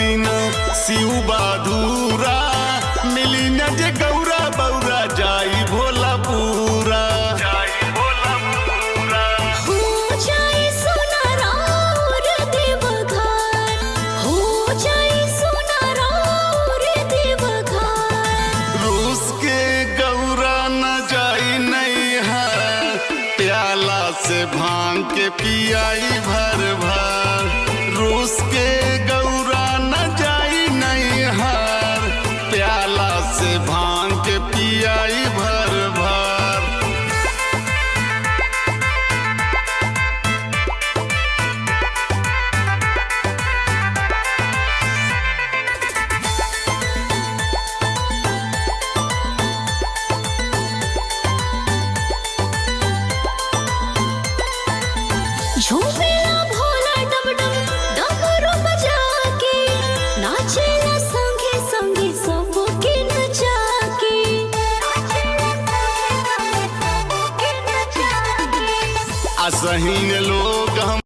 बिना शिव बाधूरा मिली न जे गौरा बौरा जाई भोला पूरा। से भांग के पियाई भर भर रूस के गौरा न जाई नहीं हार प्याला से भांग के पियाई भर भर। झूमेला भोला डम डम डमरू बजा के नाचेला संगे संगे सबके नचा के असहीन लोग हम